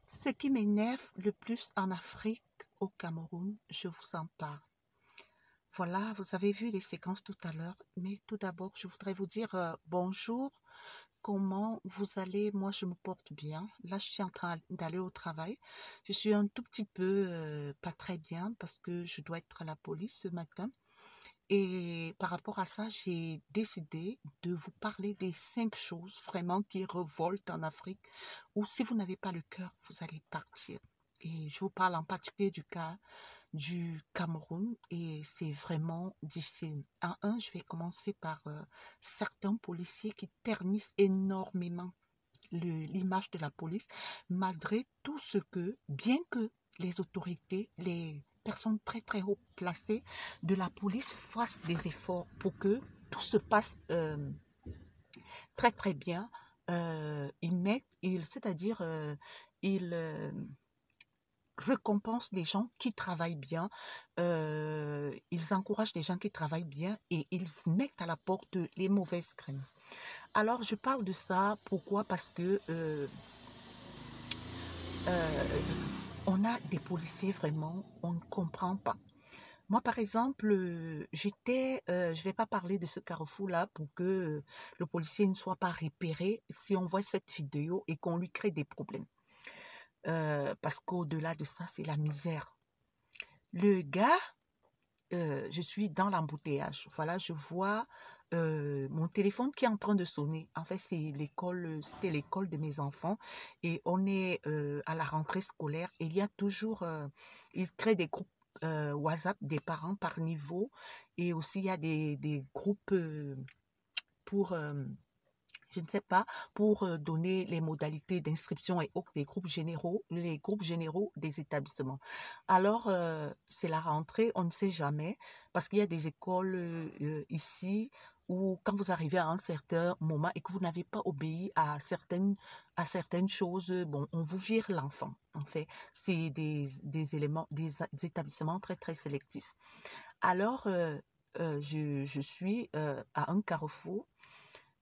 Ce qui m'énerve le plus en Afrique, au Cameroun, je vous en parle. Voilà, vous avez vu les séquences tout à l'heure, mais tout d'abord, je voudrais vous dire bonjour, comment vous allez? Moi, je me porte bien. Là, je suis en train d'aller au travail. Je suis un tout petit peu pas très bien parce que je dois être à la police ce matin. Et par rapport à ça, j'ai décidé de vous parler des 5 choses vraiment qui revoltent en Afrique, où si vous n'avez pas le cœur, vous allez partir. Et je vous parle en particulier du cas du Cameroun et c'est vraiment difficile. En un, je vais commencer par certains policiers qui ternissent énormément l'image de la police, malgré tout ce que, bien que les autorités, les personnes très très haut placées de la police fassent des efforts pour que tout se passe très très bien, c'est-à-dire ils récompensent des gens qui travaillent bien, ils encouragent les gens qui travaillent bien et ils mettent à la porte les mauvaises graines. Alors, je parle de ça, pourquoi? Parce que euh, on a des policiers vraiment, on ne comprend pas. Moi, par exemple, je vais pas parler de ce carrefour-là pour que le policier ne soit pas repéré si on voit cette vidéo et qu'on lui crée des problèmes. Parce qu'au-delà de ça, c'est la misère. Le gars, je suis dans l'embouteillage. Voilà, je vois mon téléphone qui est en train de sonner. En fait, c'était l'école de mes enfants et on est à la rentrée scolaire et il y a toujours, ils créent des groupes WhatsApp des parents par niveau et aussi il y a des groupes pour je ne sais pas, pour donner les modalités d'inscription et autres des groupes généraux, les groupes généraux des établissements. Alors, c'est la rentrée, on ne sait jamais, parce qu'il y a des écoles ici où quand vous arrivez à un certain moment et que vous n'avez pas obéi à certaines choses, bon, on vous vire l'enfant. En fait, c'est des éléments, des établissements très, très sélectifs. Alors, je suis à un carrefour.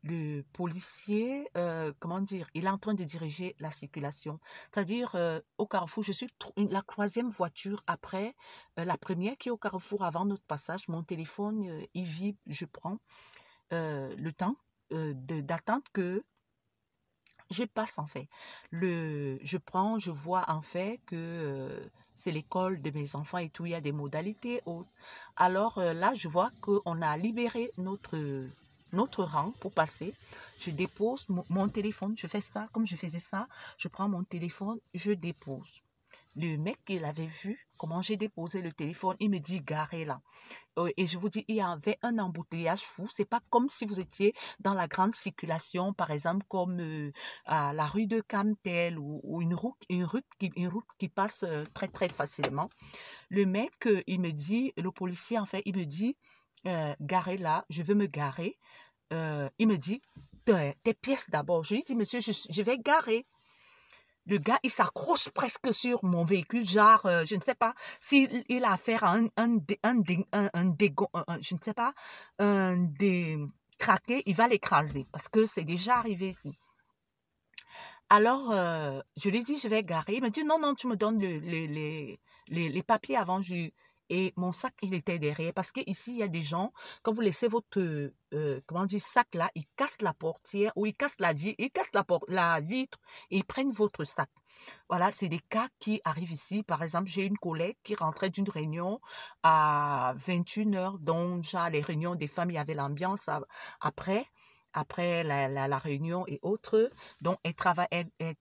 Le policier, comment dire, il est en train de diriger la circulation. C'est-à-dire, au carrefour, je suis la troisième voiture après la première qui est au carrefour avant notre passage. Mon téléphone, il vibre, je prends le temps d'attendre que je passe en fait. Je vois en fait que c'est l'école de mes enfants et tout, il y a des modalités autres. Alors là, je vois qu'on a libéré notre rang pour passer. Je dépose mon téléphone, je fais ça comme je faisais ça. Je prends mon téléphone, je dépose. Le mec, il avait vu comment j'ai déposé le téléphone, il me dit garé là. Et je vous dis, il y avait un embouteillage fou. C'est pas comme si vous étiez dans la grande circulation, par exemple, comme à la rue de Camtel ou une route qui passe très, très facilement. Le mec, le policier, en fait, il me dit, garé là, je veux me garer. Il me dit, tes pièces d'abord. Je lui dis, monsieur, je vais garer. Le gars, il s'accroche presque sur mon véhicule, genre, je ne sais pas s'il a affaire à je ne sais pas, craqué, il va l'écraser parce que c'est déjà arrivé ici. Alors, je lui dis, je vais garer. Il me dit, non, non, tu me donnes les papiers avant. Et mon sac, il était derrière. Parce qu'ici, il y a des gens, quand vous laissez votre, comment dire, sac là, ils cassent la portière ou ils cassent la vitre et ils prennent votre sac. Voilà, c'est des cas qui arrivent ici. Par exemple, j'ai une collègue qui rentrait d'une réunion à 21h. Donc, genre, les réunions des femmes, il y avait l'ambiance après la réunion et autres. Donc, elle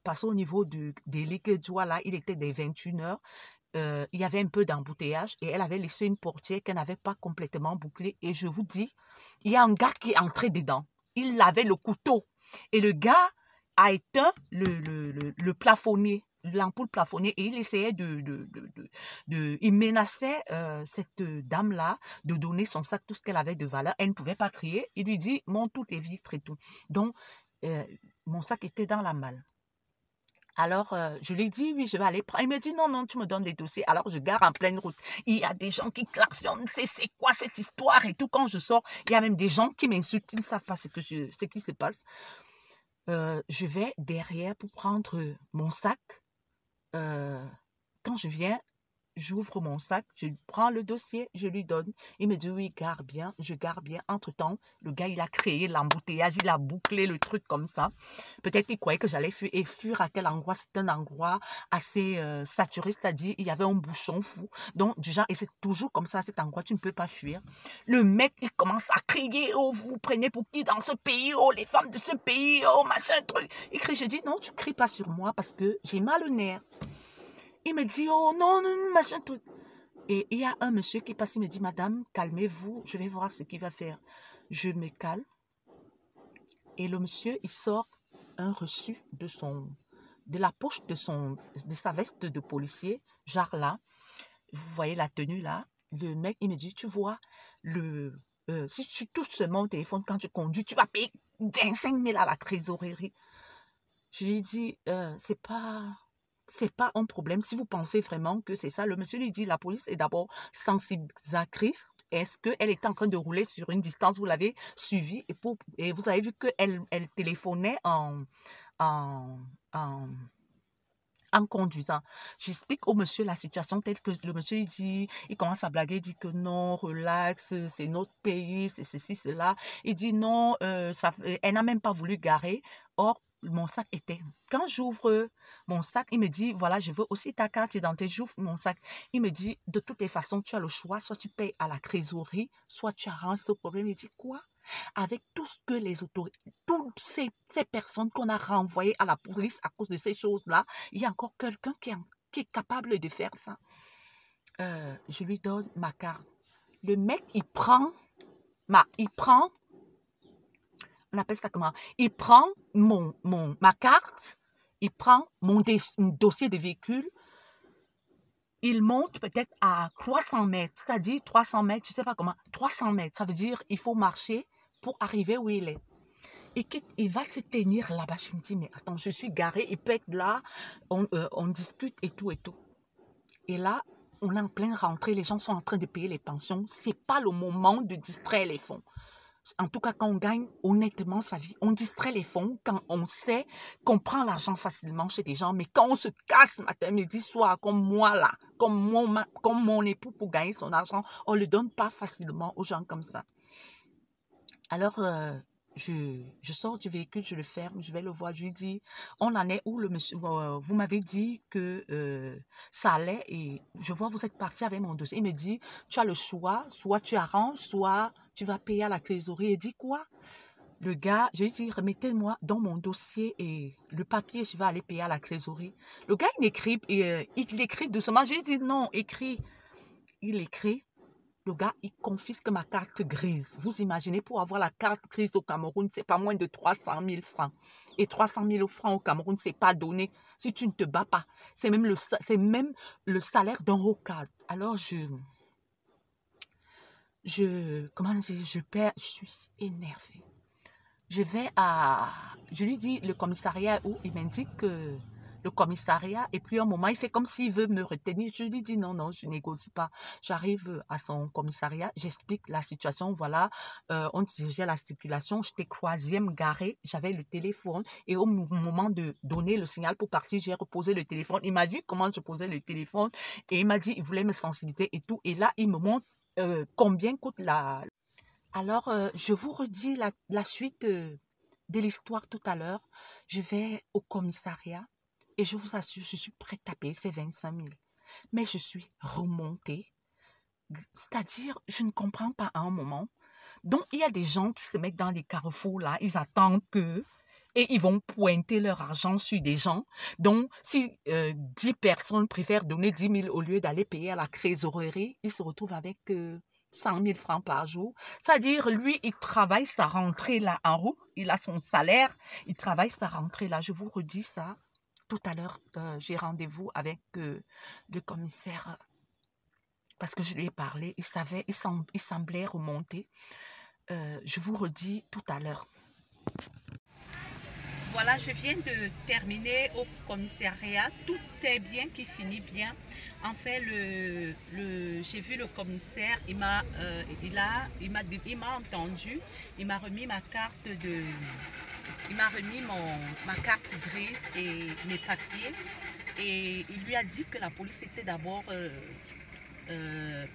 passait au niveau des Ligues-Joie, là, il était des 21h. Il y avait un peu d'embouteillage et elle avait laissé une portière qu'elle n'avait pas complètement bouclée. Et je vous dis, il y a un gars qui est entré dedans. Il avait le couteau. Et le gars a éteint le plafonnier, l'ampoule plafonnier, et il essayait il menaçait cette dame-là de donner son sac, tout ce qu'elle avait de valeur. Elle ne pouvait pas crier. Il lui dit, monte toutes les vitres et tout. Donc, euh, mon sac était dans la malle. Alors, je lui dis, oui, je vais aller prendre. Il me dit, non, non, tu me donnes les dossiers. Alors, je gare en pleine route. Il y a des gens qui klaxonnent, c'est quoi cette histoire et tout. Quand je sors, il y a même des gens qui m'insultent, qui ne savent pas ce qui se passe. Je vais derrière pour prendre mon sac. quand je viens, j'ouvre mon sac, je prends le dossier, je lui donne. Il me dit, oui, garde bien, je garde bien. Entre-temps, le gars, il a créé l'embouteillage, il a bouclé le truc comme ça. Peut-être qu'il croyait que j'allais fuir. Et fuir à quel endroit? C'est un endroit assez saturé, c'est-à-dire, il y avait un bouchon fou. Donc, du genre, et c'est toujours comme ça, à cet endroit, tu ne peux pas fuir. Le mec, il commence à crier, oh, vous vous prenez pour qui dans ce pays? Oh, les femmes de ce pays, oh, machin, truc. Il crie, je dis, non, tu cries pas sur moi parce que j'ai mal au nerf. Il me dit, oh non, non, machin truc. Et il y a un monsieur qui passe, il me dit, madame, calmez-vous, je vais voir ce qu'il va faire. Je me calme. Et le monsieur, il sort un reçu de la poche de sa veste de policier, genre là. Vous voyez la tenue là. Le mec, il me dit, tu vois, si tu touches seulement au téléphone quand tu conduis, tu vas payer 25 000 à la trésorerie. Je lui dis, c'est pas un problème. Si vous pensez vraiment que c'est ça, le monsieur lui dit, la police est d'abord sensibilisatrice. Est-ce qu'elle était en train de rouler sur une distance, vous l'avez suivie et vous avez vu qu'elle téléphonait en conduisant. J'explique au monsieur la situation telle que le monsieur il commence à blaguer, il dit que non, relax, c'est notre pays, c'est ceci, cela. Il dit non, elle n'a même pas voulu garer. Or, mon sac était. Quand j'ouvre mon sac, il me dit, voilà, je veux aussi ta carte d'identité. J'ouvre mon sac. Il me dit, de toutes les façons, tu as le choix, soit tu payes à la trésorerie, soit tu arranges ce problème. Il dit, quoi? Avec tout ce que les autorités, toutes ces personnes qu'on a renvoyées à la police à cause de ces choses-là, il y a encore quelqu'un qui est capable de faire ça. Je lui donne ma carte. Le mec, il prend, on appelle ça comment? Il prend ma carte, il prend mon dossier de véhicule, il monte peut-être à 300 mètres, c'est-à-dire 300 mètres, je ne sais pas comment, 300 mètres, ça veut dire il faut marcher pour arriver où il est. Et il va se tenir là-bas. Je me dis, mais attends, je suis garée, il peut être là, on discute et tout et tout. Et là, on est en pleine rentrée, les gens sont en train de payer les pensions. Ce n'est pas le moment de distraire les fonds. En tout cas, quand on gagne honnêtement sa vie, on distrait les fonds quand on sait qu'on prend l'argent facilement chez des gens. Mais quand on se casse matin, midi, soir, comme moi là, comme mon époux pour gagner son argent, on ne le donne pas facilement aux gens comme ça. Alors, je sors du véhicule, je le ferme, je vais le voir, je lui dis, on en est où le monsieur? Vous m'avez dit que ça allait et je vois vous êtes parti avec mon dossier. Il me dit, tu as le choix, soit tu arranges, soit tu vas payer à la trésorerie. Il dit quoi? Le gars, je lui dis, remettez-moi dans mon dossier et le papier, je vais aller payer à la trésorerie. Le gars, il écrit doucement. Je lui dis, non, écris. Il écrit. Le gars, il confisque ma carte grise. Vous imaginez, pour avoir la carte grise au Cameroun, c'est pas moins de 300 000 francs. Et 300 000 francs au Cameroun, c'est pas donné si tu ne te bats pas. C'est même le salaire d'un haut cadre. Alors, comment dire, je suis énervée. Je lui dis le commissariat où il m'indique que le commissariat, et puis un moment, il fait comme s'il veut me retenir. Je lui dis non, non, je négocie pas. J'arrive à son commissariat, j'explique la situation, voilà, on dirigeait la circulation, j'étais troisième garée, j'avais le téléphone, et au moment de donner le signal pour partir, j'ai reposé le téléphone. Il m'a vu comment je posais le téléphone, et il m'a dit, il voulait me sensibiliser et tout, et là, il me montre combien coûte Alors, je vous redis la suite de l'histoire tout à l'heure. Je vais au commissariat et je vous assure, je suis prête à payer ces 25 000. Mais je suis remontée. C'est-à-dire, je ne comprends pas à un moment. Donc, il y a des gens qui se mettent dans des carrefours là, ils attendent que... Et ils vont pointer leur argent sur des gens. Donc, si 10 personnes préfèrent donner 10 000 au lieu d'aller payer à la trésorerie, ils se retrouvent avec 100 000 francs par jour. C'est-à-dire, lui, il travaille sa rentrée là en route. Il a son salaire. Il travaille sa rentrée là. Je vous redis ça. Tout à l'heure, j'ai rendez-vous avec le commissaire parce que je lui ai parlé. Il semblait remonter. Je vous redis tout à l'heure. Voilà, je viens de terminer au commissariat. Tout est bien qui finit bien. En fait, j'ai vu le commissaire, il m'a entendu, il m'a remis ma carte ma carte grise et mes papiers. et il lui a dit que la police était d'abord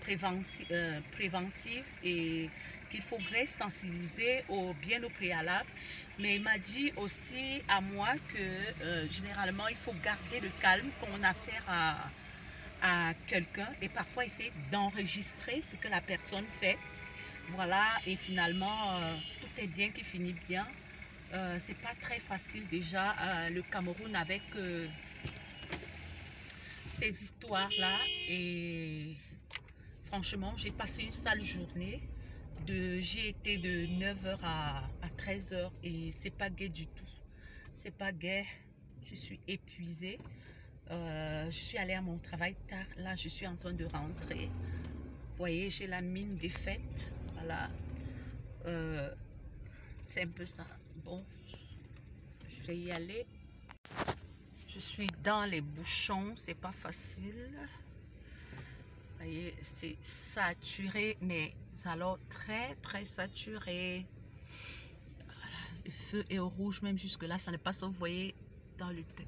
préventive et qu'il faudrait sensibiliser bien au préalable. Mais il m'a dit aussi à moi que généralement il faut garder le calme quand on a affaire à quelqu'un et parfois essayer d'enregistrer ce que la personne fait. Voilà, et finalement tout est bien qui finit bien. C'est pas très facile déjà le Cameroun avec ces histoires-là. Et franchement, j'ai passé une sale journée. J'ai été de 9h à 13h et c'est pas gai du tout. C'est pas gai. Je suis épuisée. Je suis allée à mon travail tard. Là, je suis en train de rentrer. Vous voyez, j'ai la mine défaite. Voilà. C'est un peu ça. Bon, je vais y aller. Je suis dans les bouchons. C'est pas facile. Vous voyez, c'est saturé, mais alors très très saturé. Voilà, le feu est au rouge, même jusque là, ça ne passe pas, vous voyez, dans le thé.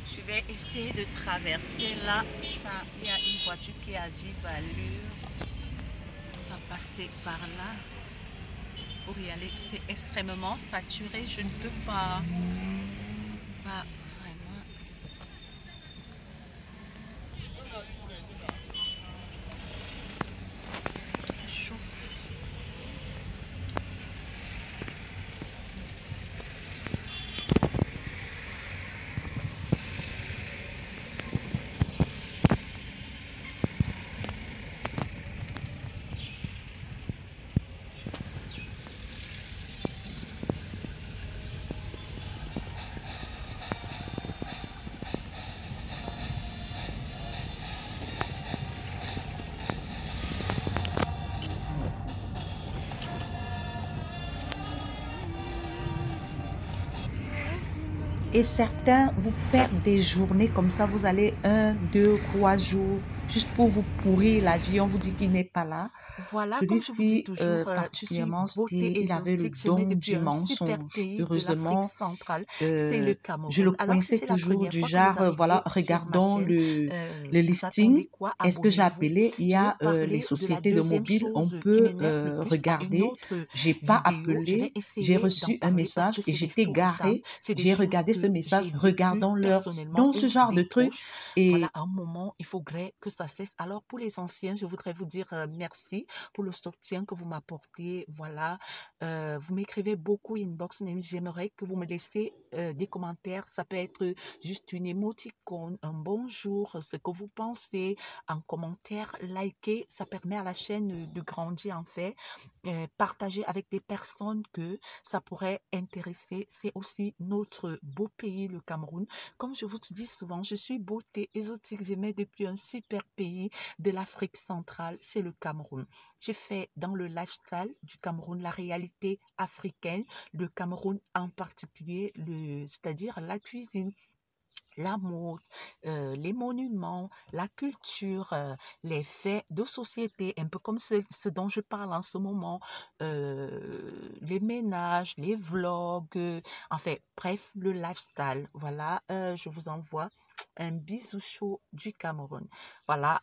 Je vais essayer de traverser là. Ça, il y a une voiture qui est à vive allure. On va passer par là pour y aller. C'est extrêmement saturé, je ne peux pas vraiment. Et certains vous perdent des journées comme ça, vous allez 1, 2, 3 jours juste pour vous pourrir la vie. On vous dit qu'il n'est pas là. Voilà, comme je vous dis Celui-ci, toujours, particulièrement, je suis beauté il avait le exotique. Je mets don depuis du un super mensonge. pays de l'Afrique Heureusement, centrale, c'est le je le Cameroun. Alors, si coinçais c'est la toujours première du fois que vous genre, voilà, arrivez sur ma regardons chaîne, le vous listing. attendez quoi? Est-ce que j'ai Abonnez-vous. appelé? Il y Je vais a les parler de la sociétés de deuxième mobile, on chose qui peut m'énerve le plus à une regarder. autre J'ai pas vidéo. Je vais appelé, j'ai essayer d'en reçu un parler parce message que et c'est des j'étais story time. garée. C'est des J'ai choses regardé ce que message, j'ai vécues regardons-leur. personnellement Donc, ou ce genre des de truc. proches. Et Voilà, à un moment, il faudrait que ça cesse. Alors, pour les anciens, je voudrais vous dire merci pour le soutien que vous m'apportez. Voilà, vous m'écrivez beaucoup inbox, mais j'aimerais que vous me laissiez des commentaires. Ça peut être juste une émoticône, un bonjour, ce que vous pensez en commentaire, likez. Ça permet à la chaîne de grandir en fait. Partager avec des personnes que ça pourrait intéresser. C'est aussi notre beau pays, le Cameroun. Comme je vous dis souvent, je suis beauté exotique. J'aimais depuis un super pays de l'Afrique centrale, c'est le Cameroun. J'ai fait dans le lifestyle du Cameroun la réalité africaine, le Cameroun en particulier, c'est-à-dire la cuisine, la mode, les monuments, la culture, les faits de société, un peu comme ce dont je parle en ce moment, les ménages, les vlogs, enfin, bref, le lifestyle. Voilà, je vous envoie un bisou chaud du Cameroun. Voilà,